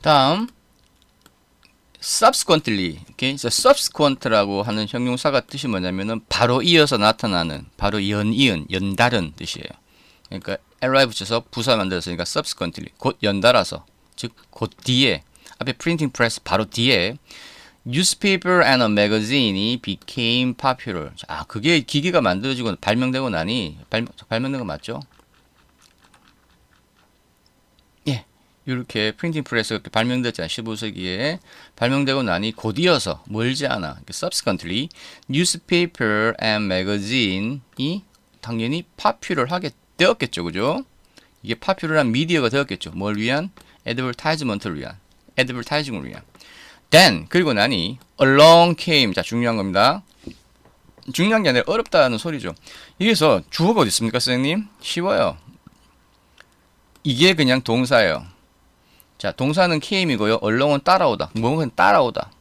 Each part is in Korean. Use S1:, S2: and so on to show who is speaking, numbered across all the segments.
S1: 다음 subsequently, okay? subsequent라고 하는 형용사가 뜻이 뭐냐면은 바로 이어서 나타나는, 바로 연이은, 연달은 뜻이에요. 그러니까 ly 붙여서 부사 만들었으니까 subsequently, 곧 연달아서, 즉 곧 뒤에, 앞에 printing press 바로 뒤에 newspaper and a magazine이 became popular. 아, 그게 기계가 만들어지고 발명되고 나니 발명된 거 맞죠? 예. 이렇게 프린팅 프레스가 발명됐잖아요. 15세기에 발명되고 나니 곧 이어서 멀지 않아. subsequently newspaper and magazine이 당연히 popular하게 되었겠죠. 그죠? 이게 popular한 미디어가 되었겠죠. 뭘 위한? advertisement를 위한. advertising을 위한. then 그리고 나니 along came. 자, 중요한 겁니다. 중요한 게 아니라 어렵다는 소리죠. 여기서 주어가 어디 있습니까, 선생님? 쉬워요. 이게 그냥 동사예요. 자, 동사는 came이고요. along은 따라오다. 뭐는 따라오다.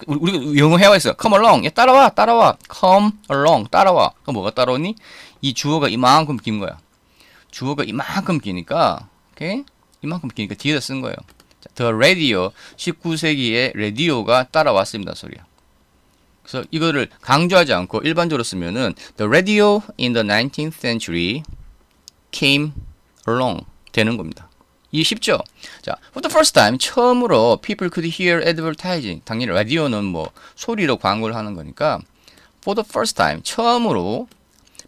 S1: 우리가 영어 회화가 있어요. come along. 야, 따라와, 따라와. come along. 따라와. 그럼 뭐가 따라오니? 이 주어가 이만큼 긴 거야. 주어가 이만큼 기니까, 오케이? 이만큼 기니까 뒤에다 쓴 거예요. 자, the radio. 19세기에 라디오가 따라왔습니다. 소리야. 그래서 이거를 강조하지 않고 일반적으로 쓰면은 the radio in the 19th century came along 되는 겁니다. 이게 쉽죠? 자, for the first time 처음으로 people could hear advertising. 당연히 라디오는 뭐 소리로 광고를 하는 거니까 for the first time 처음으로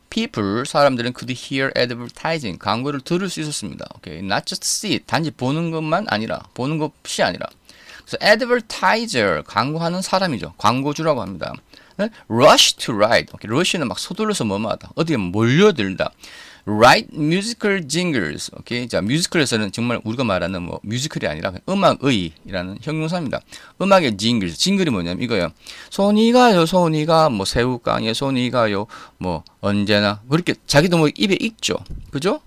S1: people 사람들은 could hear advertising 광고를 들을 수 있었습니다. 오케이, not just see it. 단지 보는 것만 아니라 보는 것이 아니라. 그래서 advertiser 광고하는 사람이죠. 광고주라고 합니다. rush to write. 오케이, rush는 막 서둘러서 뭐뭐하다. 어디에 몰려들다. write musical jingles. 오케이, 자, 뮤지컬에서는 정말 우리가 말하는 뭐 뮤지컬이 아니라 음악의라는 형용사입니다. 음악의 jingles. 징글이 뭐냐면 이거예요. 손이 가요, 손이 가, 뭐 새우깡에 손이 가요, 뭐 언제나 그렇게 자기도 뭐 입에 익죠, 그죠?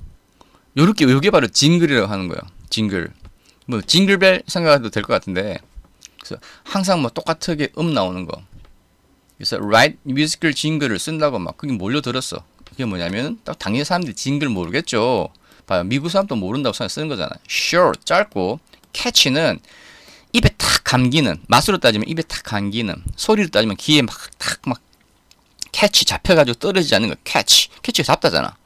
S1: 요게 바로 징글이라고 하는 거예요. 징글. 뭐 징글벨 생각해도 될 것 같은데, 그래서 항상 뭐 똑같게 나오는 거. 그래서 write musical jingle을 쓴다고 막 그게 몰려들었어. 그게 뭐냐면 딱 당연히 사람들이 징글 모르겠죠. 봐요, 미국 사람도 모른다고 쓰는 거잖아요. short 짧고, catch는 입에 탁 감기는, 맛으로 따지면 입에 탁 감기는, 소리로 따지면 귀에 막 catch 잡혀가지고 떨어지지 않는 거. catch가 잡다잖아.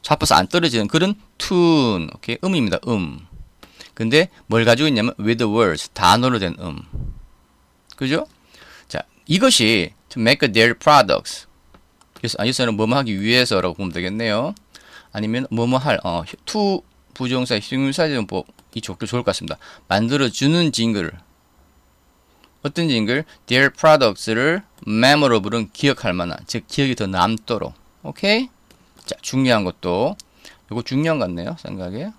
S1: 잡아서 안 떨어지는 그런 tune. 오케이, 음입니다. 근데 뭘 가지고 있냐면 with words 단어로 된 그죠? 자, 이것이 to make their products. 그래서 여기서는 뭐뭐 하기 위해서라고 보면 되겠네요. 아니면 뭐뭐 할 to 부정사 형용사전법이 좋을 것 같습니다. 만들어주는 징글. 어떤 징글? their products를 memorable은 기억할 만한, 즉 기억이 더 남도록. 오케이? 자, 중요한 것도 이거 중요한 것 같네요, 생각에.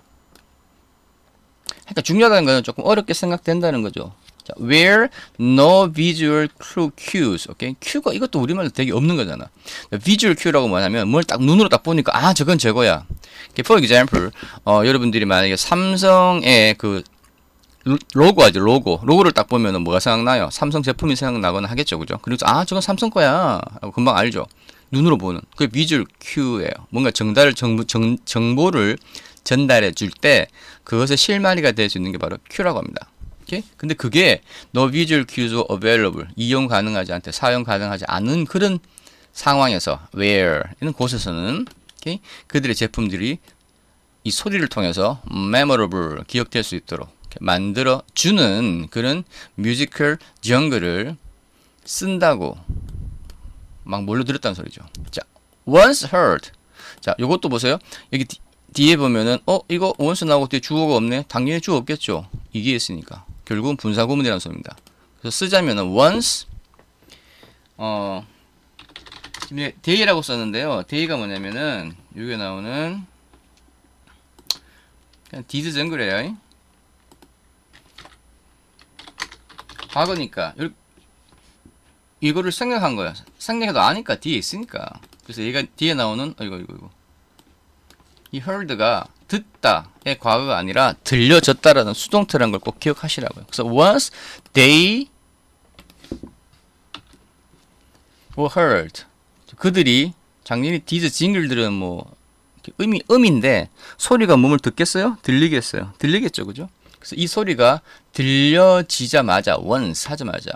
S1: 그러니까 중요하다는 거는 조금 어렵게 생각된다는 거죠. 자, where no visual cues. 오케이? 큐가 이것도 우리말로 되게 없는 거잖아. visual cue라고 뭐냐면 뭘 딱 눈으로 딱 보니까 아, 저건 저거야. For example, 여러분들이 만약에 삼성의 그 로고하죠, 로고를 딱 보면은 뭐가 생각나요? 삼성 제품이 생각나거나 하겠죠, 그죠? 그래서 아, 저건 삼성 거야 하고 금방 알죠. 눈으로 보는 그게 visual cue예요. 뭔가 정보를 전달해 줄 때 그것의 실마리가 될 수 있는 게 바로 큐라고 합니다. 오케이? 근데 그게 no visual cues available, 이용 가능하지 않대, 사용 가능하지 않은 그런 상황에서 where 이런 곳에서는 오케이? 그들의 제품들이 이 소리를 통해서 memorable, 기억될 수 있도록 만들어 주는 그런 뮤지컬 정글을 쓴다고 막 몰려들었다는 소리죠. 자, once heard. 자, 요것도 보세요. 여기 뒤에 보면은 이거 once 나오고 뒤에 주어가 없네. 당연히 주어 없겠죠. 이게 있으니까. 결국은 분사구문이라는 소리입니다. 그래서 쓰자면은 once 지금 day라고 썼는데요. day가 뭐냐면은 여기 나오는 그냥 did 정글이에요. 과거니까 이거를 생각한 거야. 생각해도 아니까 뒤에 있으니까. 그래서 얘가 뒤에 나오는 이거 이 heard가 듣다의 과거가 아니라 들려졌다라는 수동태라는 걸 꼭 기억하시라고요. 그래서 once they were heard, 그들이 작년에 디즈 징글들은 뭐 음인데 소리가 몸을 듣겠어요? 들리겠어요? 들리겠죠, 그죠? 그래서 이 소리가 들려지자마자 once 하자마자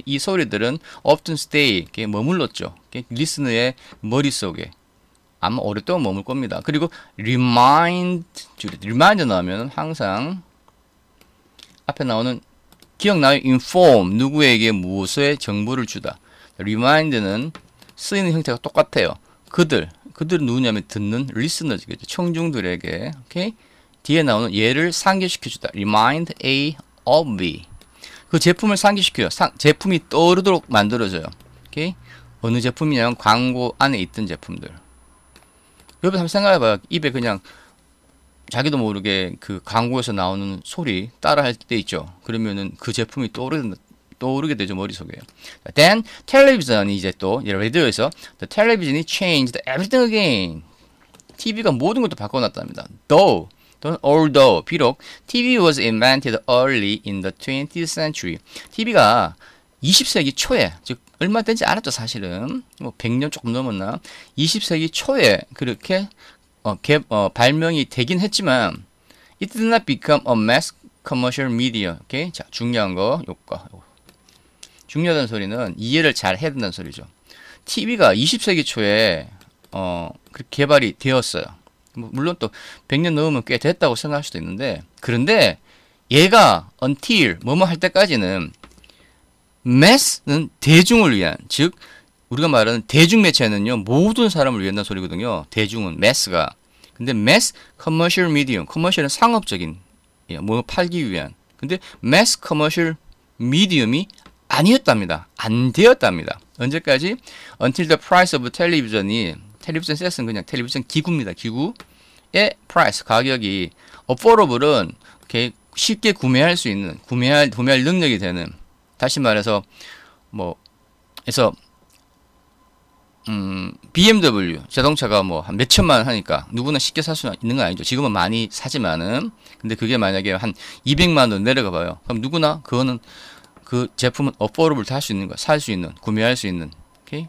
S1: 이 소리들은 often stay 머물렀죠. 리스너의 머릿속에 아마 오랫동안 머물 겁니다. 그리고 remind 나오면 항상 앞에 나오는 기억나요? inform 누구에게 무엇의 정보를 주다. remind는 쓰이는 형태가 똑같아요. 그들은 누구냐면 듣는 listeners겠죠. 청중들에게 오케이? 뒤에 나오는 얘를 상기시켜 주다. remind A of B. 그 제품을 상기시켜요. 제품이 떠오르도록 만들어줘요. 오케이? 어느 제품이냐면 광고 안에 있던 제품들. 여러분 한번 생각해봐요. 입에 그냥 자기도 모르게 그 광고에서 나오는 소리 따라 할 때 있죠. 그러면은 그 제품이 떠오르게 되죠. 머릿속에. Then television이 이제 또 라디오에서 the television이 changed everything again. TV가 모든 것도 바꿔놨답니다. Although 비록 TV was invented early in the 20th century. TV가 20세기 초에 즉 얼마 되지 않았죠. 사실은 뭐 100년 조금 넘었나 20세기 초에 그렇게 발명이 되긴 했지만 it did not become a mass commercial media. 오케이? 자, 중요한 거 요거. 중요하다는 소리는 이해를 잘 해야 된다는 소리죠. TV가 20세기 초에 그렇게 개발이 되었어요. 물론 또 100년 넘으면 꽤 됐다고 생각할 수도 있는데 그런데 얘가 until 뭐뭐 할 때까지는 mass는 대중을 위한 즉 우리가 말하는 대중 매체는요 모든 사람을 위한다는 소리거든요. 대중은 mass가 근데 mass commercial medium commercial은 상업적인 뭐 팔기 위한 근데 mass commercial medium이 아니었답니다. 안 되었답니다. 언제까지? Until the price of television이 텔레비전 셋은 그냥 텔레비전 기구입니다. 기구의 price 가격이 affordable은 이렇게 쉽게 구매할 수 있는 구매할 능력이 되는 다시 말해서 그래서 BMW 자동차가 뭐 한 몇천만 원 하니까 누구나 쉽게 살 수 있는 건 아니죠. 지금은 많이 사지만은 근데 그게 만약에 한 200만 원 내려가 봐요. 그럼 누구나 그거는 그 제품은 affordable 할 수 있는 거야. 살 수 있는 구매할 수 있는. 오케이?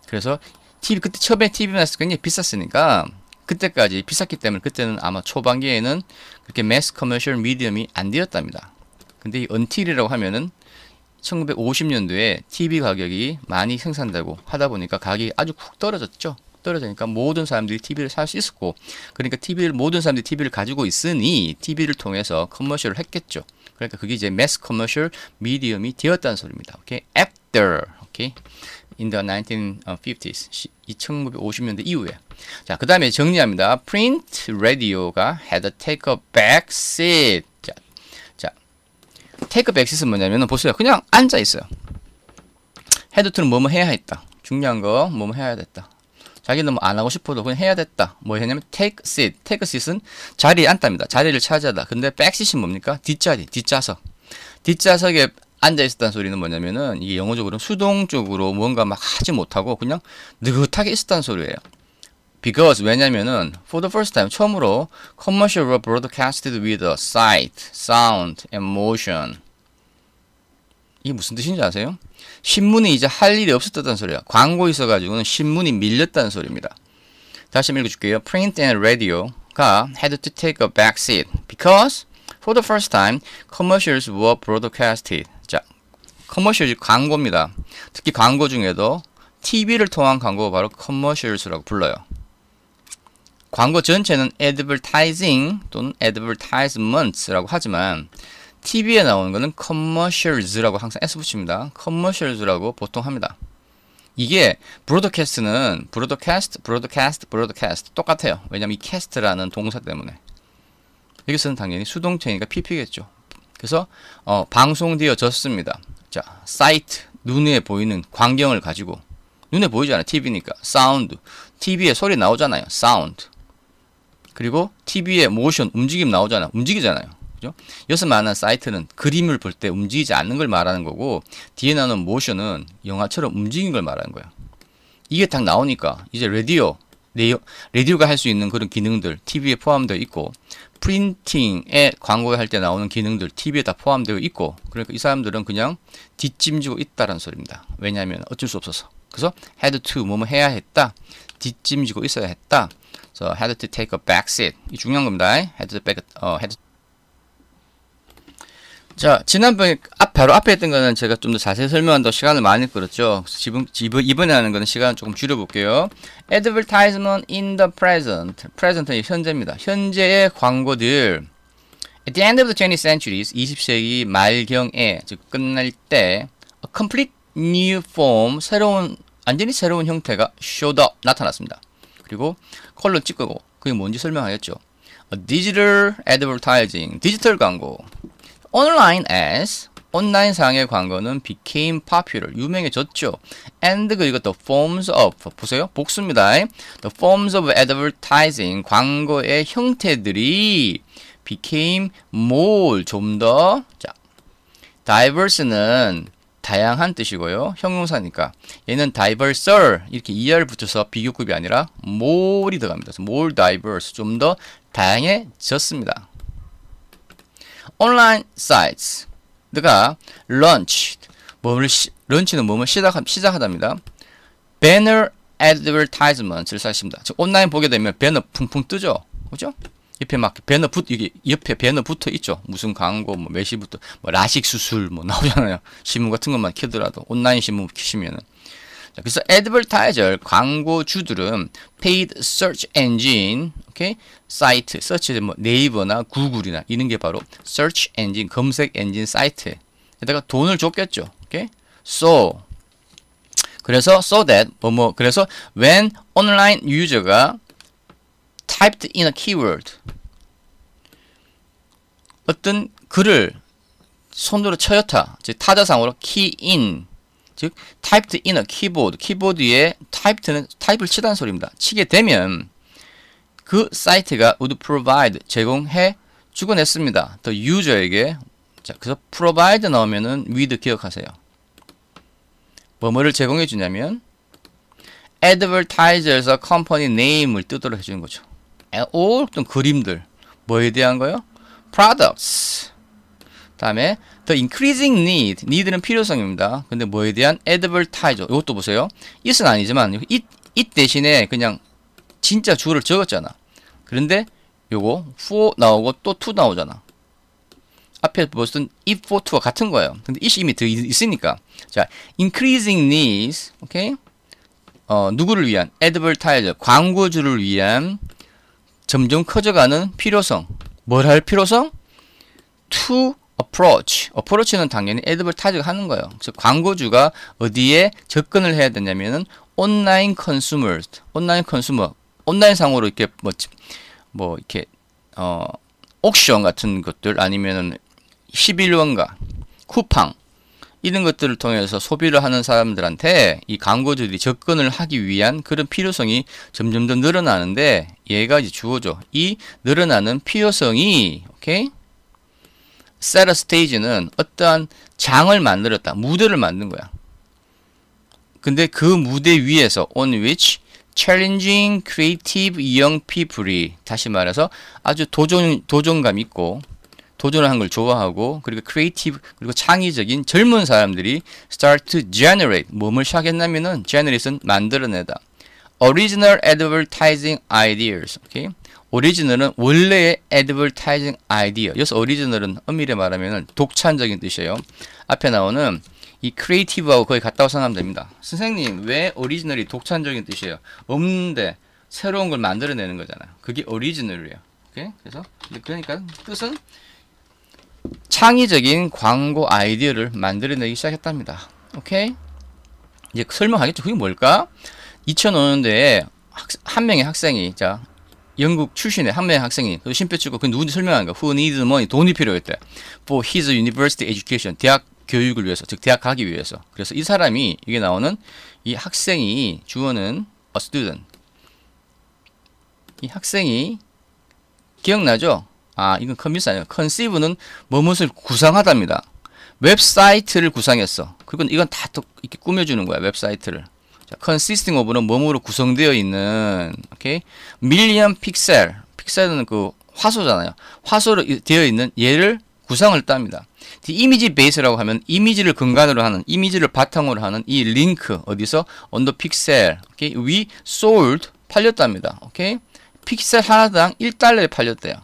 S1: 그래서 TV 그때 처음에 TV 나왔을 때 굉장히 비쌌으니까 그때까지 비쌌기 때문에 그때는 아마 초반기에는 그렇게 매스 커머셜 미디엄이 안 되었답니다. 근데 이 until이라고 하면은 1950년도에 TV 가격이 많이 생산되고 하다 보니까 가격이 아주 쿡 떨어졌죠. 떨어지니까 모든 사람들이 TV를 살 수 있었고 그러니까 모든 사람들이 TV를 가지고 있으니 TV를 통해서 커머셜을 했겠죠. 그러니까 그게 이제 매스 커머셜 미디엄이 되었다는 소리입니다. 오케이? After, 오케이? In the 1950s, 1950년대 이후에. 자, 그 다음에 정리합니다. Print radio가 had to take a back seat. 자, take a back seat은 뭐냐면 보세요. 그냥 앉아 있어요. had to는 뭐뭐 해야 했다. 중요한 거 뭐뭐 해야 됐다. 자기는 뭐 안 하고 싶어도 그냥 해야 됐다. 뭐 했냐면 take seat. take seat은 자리에 앉답니다. 자리를 차지하다. 근데 back seat은 뭡니까? 뒷자리, 뒷좌석. 뒷좌석에 앉아 있었다는 소리는 뭐냐면은 이게 영어적으로 수동적으로 뭔가 막 하지 못하고 그냥 느긋하게 있었다는 소리예요. Because 왜냐면은 for the first time 처음으로 commercial were broadcasted with a sight, sound, and motion. 이게 무슨 뜻인지 아세요? 신문이 이제 할 일이 없었다는 소리야. 광고 있어가지고는 신문이 밀렸다는 소리입니다. 다시 한번 읽어줄게요. Print and radio가 had to take a back seat because for the first time commercials were broadcasted. 자, commercial 광고입니다. 특히 광고 중에도 TV를 통한 광고가 바로 commercials라고 불러요. 광고 전체는 advertising 또는 advertisements라고 하지만 TV에 나오는 거는 commercials라고 항상 S 붙입니다. commercials라고 보통 합니다. 이게 broadcast는 broadcast 똑같아요. 왜냐면 이 cast라는 동사 때문에. 여기서는 당연히 수동태니까 PP겠죠. 그래서 방송되어졌습니다. 자, sight 눈에 보이는 광경을 가지고 눈에 보이잖아요. TV니까 사운드 TV에 소리 나오잖아요. 사운드 그리고 TV에 모션 움직임 나오잖아요. 움직이잖아요. 그죠? 여기서 말하는 사이트는 그림을 볼 때 움직이지 않는 걸 말하는 거고 뒤에 나오는 모션은 영화처럼 움직이는 걸 말하는 거예요. 이게 딱 나오니까 이제 라디오가 할 수 있는 그런 기능들 TV에 포함되어 있고 프린팅에 광고할 때 나오는 기능들 TV에 다 포함되어 있고 그러니까 이 사람들은 그냥 뒷짐지고 있다라는 소리입니다. 왜냐하면 어쩔 수 없어서. 그래서 had to 뭐뭐 해야 했다. 뒷짐지고 있어야 했다. 그래서 had to take a back seat. 이 중요한 겁니다. had to 자, 지난번에 바로 앞에 했던 거는 제가 좀 더 자세히 설명한다고 시간을 많이 끌었죠. 이번에 하는 거는 시간을 조금 줄여볼게요. Advertisement in the present. present는 현재입니다. 현재의 광고들. At the end of the 20th century, 20세기 말경에, 즉 끝날 때, a complete new form, 완전히 새로운 형태가 showed up, 나타났습니다. 그리고 컬러 찍고 그게 뭔지 설명하겠죠. A digital advertising, 디지털 광고. Online ads, 온라인상의 광고는 became popular, 유명해졌죠. And 그리고 the forms of, 보세요, 복수입니다. The forms of advertising, 광고의 형태들이 became more, 좀 더, 자, diverse는 다양한 뜻이고요. 형용사니까. 얘는 diverser, 이렇게 er 붙여서 비교급이 아니라 more이 들어갑니다. 그래서 more diverse, 좀 더 다양해졌습니다. 온라인 sites, 가 launched, 런치는 뭐뭐 시작하답니다. banner advertisements를 사십니다. 즉 온라인 보게 되면 배너 풍풍 뜨죠, 그죠? 옆에 막 이게 옆에 배너 붙어 있죠. 무슨 광고, 뭐 매시부터, 뭐 라식 수술 뭐 나오잖아요. 신문 같은 것만 켜더라도 온라인 신문 켜시면은. 자, 그래서 advertiser 광고주들은 paid search engine, 오케이, 사이트, search 뭐 네이버나 구글이나 이런 게 바로 search engine 검색 엔진 사이트에다가 돈을 줬겠죠. 오케이, so 그래서 so that 그래서 when online user가 typed in a keyword, 어떤 글을 손으로 쳐였다, 즉 타자상으로 key in, 즉 typed in a keyboard, 키보드에 타입을 치다는 소리입니다. 치게 되면 그 사이트가 would provide, 제공해 주곤 했습니다. the user에게. 자, 그래서 provide 나오면은 with 기억하세요. 뭐뭐를 제공해 주냐면 advertiser에서 컴퍼니 네임을 뜨도록 해주는 거죠. or 어떤 그림들, 뭐에 대한 거요? products. 다음에 the increasing need는 필요성입니다. 근데 뭐에 대한 advertiser, 이것도 보세요. it은 아니지만 it 대신에 그냥 진짜 주어를 적었잖아. 그런데 요거 for 나오고 또 to 나오잖아. 앞에 무슨 if for to가 같은 거예요. 근데 it이 이미 있으니까. 자, increasing needs, 오케이? 누구를 위한? advertiser, 광고주를 위한 점점 커져가는 필요성. 뭘 할 필요성? to approach. approach는 당연히 advertiser가 하는 거예요. 그래서 광고주가 어디에 접근을 해야 되냐면은 온라인 컨슈머, 온라인상으로 이렇게 이렇게 옥션 같은 것들, 아니면은 11원가, 쿠팡 이런 것들을 통해서 소비를 하는 사람들한테 이 광고주들이 접근을 하기 위한 그런 필요성이 점점 더 늘어나는데, 얘가 이제 주어죠. 이 늘어나는 필요성이, 오케이? set a stage는 어떠한 장을 만들었다, 무대를 만든 거야. 근데 그 무대 위에서 on which challenging creative young people이, 다시 말해서 아주 도전감 있고 도전을 한 걸 좋아하고, 그리고 creative, 그리고 창의적인 젊은 사람들이 start to generate, 뭐를 시작했냐면은 generate은 만들어내다, original advertising ideas. 오케이? 오리지널은 원래의 advertising idea. 여기서 오리지널은 엄밀히 말하면 독창적인 뜻이에요. 앞에 나오는 이 creative하고 거의 같다고 생각하면 됩니다. 선생님, 왜 오리지널이 독창적인 뜻이에요? 없는데 새로운 걸 만들어내는 거잖아요. 그게 오리지널이에요. 오케이? 그래서 그러니까 뜻은 창의적인 광고 아이디어를 만들어내기 시작했답니다. 오케이? 이제 설명하겠죠. 그게 뭘까? 2005년도에 한 명의 학생이, 자, 영국 출신의 한 명의 학생이 심표 찍고 그 누군지 설명하는 거. Who needs money? 돈이 필요했대. For his university education. 대학 교육을 위해서, 즉 대학 가기 위해서. 그래서 이 사람이, 이게 나오는 이 학생이, 주어는 a student. 이 학생이 기억나죠? 아, 이건 convince 아니에요. conceive는 뭐뭇을 구상하답니다. 웹사이트를 구상했어. 그리고 이건 다 또 이렇게 꾸며주는 거야, 웹사이트를. 자, consisting of는 뭐뭐로 구성되어 있는, 오케이? million pixel. 픽셀은 그 화소잖아요. 화소로 되어 있는 얘를 구상을 땁니다. 이미지 베이스라고 하면 이미지를 근간으로 하는, 이미지를 바탕으로 하는 이 링크, 어디서? on the pixel. 오케이? we sold, 팔렸답니다. 오케이? 픽셀 하나당 $1에 팔렸대요.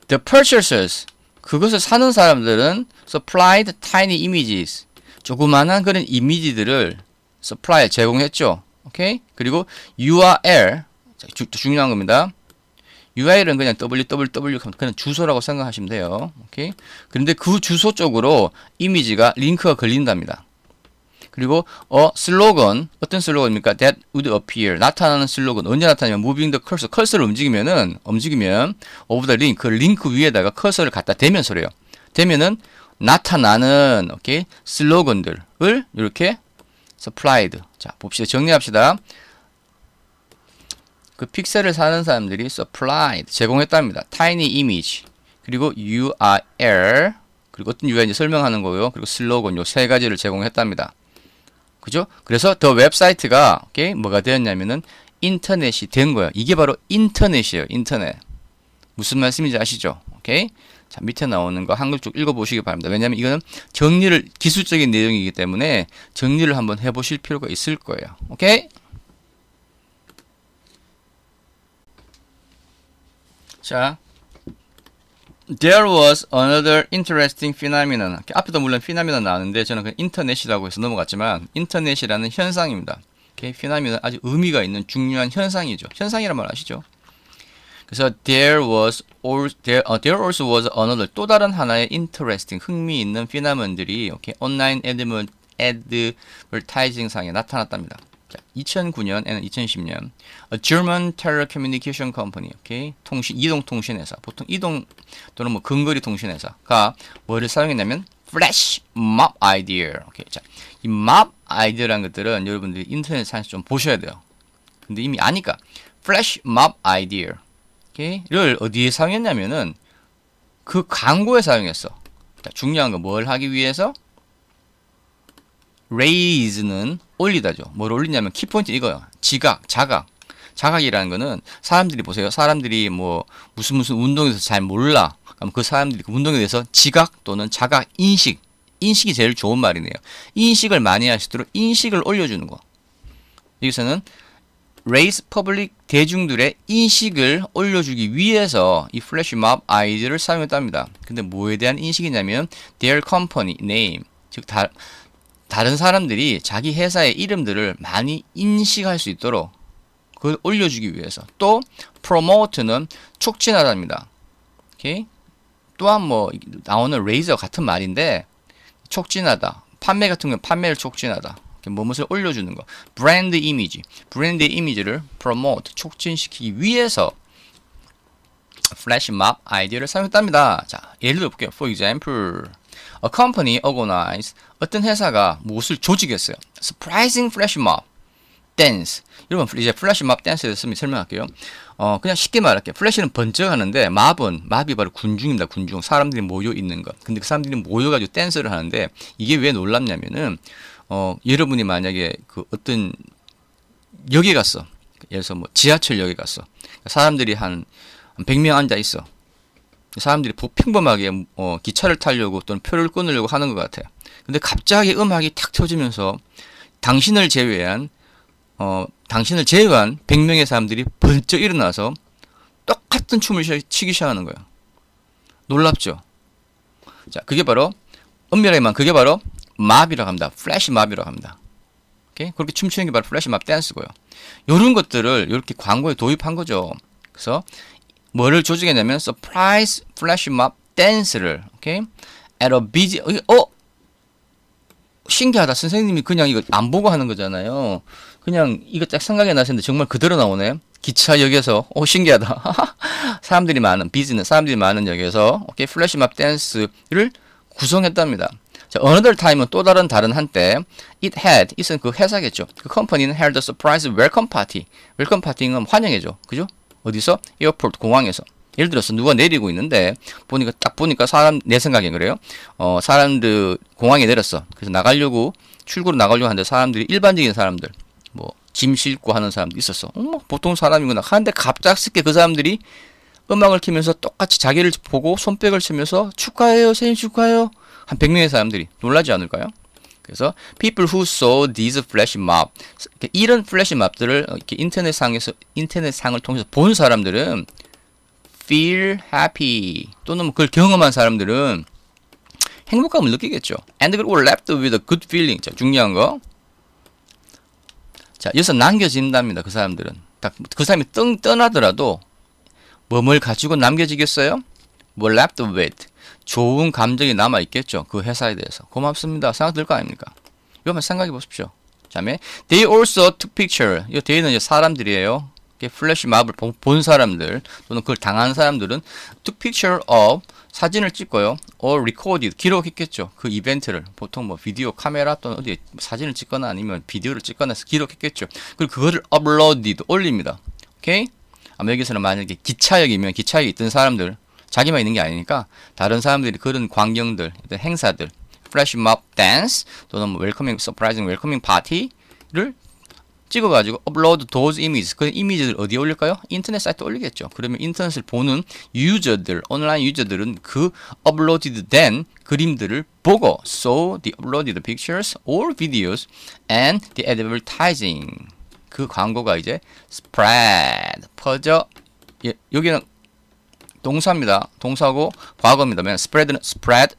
S1: The purchasers, 그것을 사는 사람들은 supplied tiny images. 조그만한 그런 이미지들을 supply 제공했죠. 오케이? 그리고 URL 중요한 겁니다. URL은 그냥 www 그냥 주소라고 생각하시면 돼요. 오케이? 그런데 그 주소 쪽으로 이미지가 링크가 걸린답니다. 그리고 슬로건 어떤 슬로건입니까? That would appear 나타나는 슬로건 언제 나타나냐면 moving the cursor 커서를 움직이면 over the link 그 링크 위에다가 커서를 갖다 대면 소리요. 대면은 나타나는 오케이 슬로건들을 이렇게 supplied. 자 봅시다. 정리합시다. 그 픽셀을 사는 사람들이 supplied 제공했답니다. tiny image 그리고 URL 그리고 어떤 URL인지 설명하는 거고요. 그리고 슬로건 요 세 가지를 제공했답니다. 그죠? 그래서 더 웹사이트가 오케이 뭐가 되었냐면은 인터넷이 된 거예요. 이게 바로 인터넷이에요. 인터넷. 무슨 말씀인지 아시죠? 오케이? 자, 밑에 나오는 거 한글 쭉 읽어보시기 바랍니다. 왜냐하면 이거는 정리를 기술적인 내용이기 때문에 정리를 한번 해보실 필요가 있을 거예요. 오케이? 자, there was another interesting phenomenon. 앞에도 물론 phenomenon 나왔는데 저는 그냥 인터넷이라고 해서 넘어갔지만 인터넷이라는 현상입니다. 오케이? phenomenon 아주 의미가 있는 중요한 현상이죠. 현상이란 말 아시죠? 그래서 there also was another 또 다른 하나의 interesting 흥미있는 phenomenon들이 오케이? 온라인 advertising 상에 나타났답니다. 자, 2009년에는 2010년 A German telecommunication company, 오케이? 이동통신회사, 보통 이동 또는 뭐 근거리 통신회사가 뭐를 사용했냐면 flash mob idea. 오케이. 자, 이 mob idea라는 것들은 여러분들이 인터넷상에서 좀 보셔야 돼요. 근데 이미 아니까 flash mob idea, 오케이?를 어디에 사용했냐면은 그 광고에 사용했어. 자, 중요한 건 뭘 하기 위해서? raise는 올리다죠. 뭘 올리냐면 키포인트 이거요. 자각이라는 거는 사람들이 보세요. 사람들이 뭐 무슨 운동에 대해서 잘 몰라. 그럼 그 사람들이 그 운동에 대해서 지각 또는 자각 인식이 제일 좋은 말이네요. 인식을 많이 하시도록 인식을 올려주는 거. 여기서는 raise public 대중들의 인식을 올려주기 위해서 이 flash mob 아이디를 사용했답니다. 근데 뭐에 대한 인식이냐면 their company name 즉 다른 사람들이 자기 회사의 이름들을 많이 인식할 수 있도록 그걸 올려주기 위해서. 또 promote는 촉진하답니다. 오케이? 또한 뭐 나오는 raise와 같은 말인데 촉진하다. 판매 같은 경우는 판매를 촉진하다. 무엇을 올려주는 거. 브랜드 이미지를 promote 촉진시키기 위해서 flash mob 아이디어를 사용했답니다. 자, 예를 들어 볼게요. For example, a company organized 어떤 회사가 무엇을 조직했어요. Surprising flash mob dance. 여러분 이제 flash mob dance에 대해서 설명할게요. 그냥 쉽게 말할게요. 플래시는 번쩍하는데 mob이 바로 군중입니다. 군중. 사람들이 모여 있는 것. 근데 그 사람들이 모여가지고 댄스를 하는데 이게 왜 놀랍냐면은 여러분이 만약에 그 어떤 역에 갔어. 예를 들어서 뭐 지하철역에 갔어. 사람들이 한 100명 앉아 있어. 사람들이 평범하게 기차를 타려고 또는 표를 끊으려고 하는 것 같아요. 근데 갑자기 음악이 탁 켜지면서 당신을 제외한 100명의 사람들이 번쩍 일어나서 똑같은 춤을 치기 시작하는 거예요. 놀랍죠? 자, 그게 바로 엄밀하게 말하면 그게 바로 mob이라고 합니다. 플래시 mob이라고 합니다. 오케이? 그렇게 춤추는 게 바로 플래시 mob 댄스고요. 이런 것들을 이렇게 광고에 도입한 거죠. 그래서 뭐를 조직했냐면 surprise flash mob dance를 오케이? at a busy 신기하다. 선생님이 그냥 이거 안 보고 하는 거잖아요. 그냥 이거 딱 생각이 나셨는데 정말 그대로 나오네. 기차역에서 신기하다. 사람들이 많은 역에서 오케이? 플래시 mob 댄스를 구성했답니다. 자, another time은 또 다른 한때 it은 그 회사겠죠. 그 컴퍼니는 held a surprise welcome party. welcome party는 환영회죠. 그죠? 어디서? 에어포트 공항에서. 예를 들어서 누가 내리고 있는데 보니까 내 생각엔 그래요. 사람들 공항에 내렸어. 그래서 출구로 나가려고 하는데 사람들이 일반적인 사람들 뭐 짐 싣고 하는 사람도 있었어. 보통 사람이구나 하는데 갑작스럽게 그 사람들이 음악을 켜면서 똑같이 자기를 보고 손뼉을 치면서 축하해요, 생일 축하해요. 한 100명의 사람들이 놀라지 않을까요? 그래서 people who saw these flash mob 이런 플래시 몹들을 이렇게 인터넷상을 통해서 본 사람들은 feel happy. 또는 뭐 그걸 경험한 사람들은 행복감을 느끼겠죠. And 그리고 left with a good feeling. 자, 중요한 거. 자, 여기서 남겨진답니다. 그 사람들은. 딱 그 사람이 떠나더라도 뭘 가지고 남겨지겠어요? 뭐 left with. 좋은 감정이 남아있겠죠. 그 회사에 대해서. 고맙습니다. 생각 들 거 아닙니까? 이거만 생각해 보십시오. 다음에 they also took picture. 이 they는 이제 사람들이에요. 플래시몹을 본 사람들 또는 그걸 당한 사람들은 took picture of 사진을 찍고요. or recorded 기록했겠죠. 그 이벤트를 보통 뭐 비디오 카메라 또는 어디 사진을 찍거나 아니면 비디오를 찍거나 해서 기록했겠죠. 그리고 그거를 uploaded 올립니다. 오케이? 아마 여기서는 만약에 기차역이면 기차역에 있던 사람들 자기만 있는 게 아니니까 다른 사람들이 그런 광경들, 행사들, 플래시몹 댄스 또는 뭐 웰커밍 서프라이징 웰커밍 파티를 찍어가지고 upload those images. 그 이미지를 어디에 올릴까요? 인터넷 사이트에 올리겠죠. 그러면 인터넷을 보는 유저들, 온라인 유저들은 그 uploaded 된 그림들을 보고 so the uploaded pictures or videos and the advertising 그 광고가 이제 spread 퍼져. 예, 여기는 동사입니다. 동사고 과거입니다. spread는 spread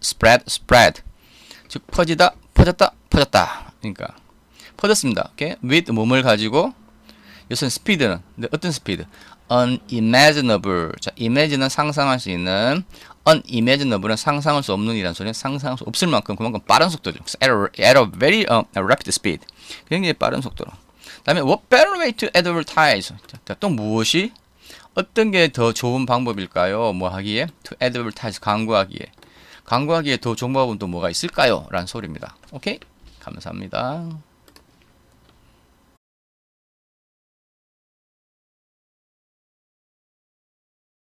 S1: 즉 퍼지다, 퍼졌다, 퍼졌다. 그러니까 퍼졌습니다. 오케이? with 몸을 가지고 여기서는 스피드는 근데 어떤 스피드? unimaginable. 자, imagine은 상상할 수 있는 unimaginable은 상상할 수 없는 이란 소리는 상상할 수 없을 만큼 그만큼 빠른 속도죠. at a very rapid speed. 굉장히 빠른 속도로. 다음에 what better way to advertise? 자, 또 무엇이 어떤 게 더 좋은 방법일까요? 뭐 하기에? to advertise 광고하기에. 광고하기에 더 좋은 방법은 또 뭐가 있을까요? 라는 소리입니다. 오케이? 감사합니다.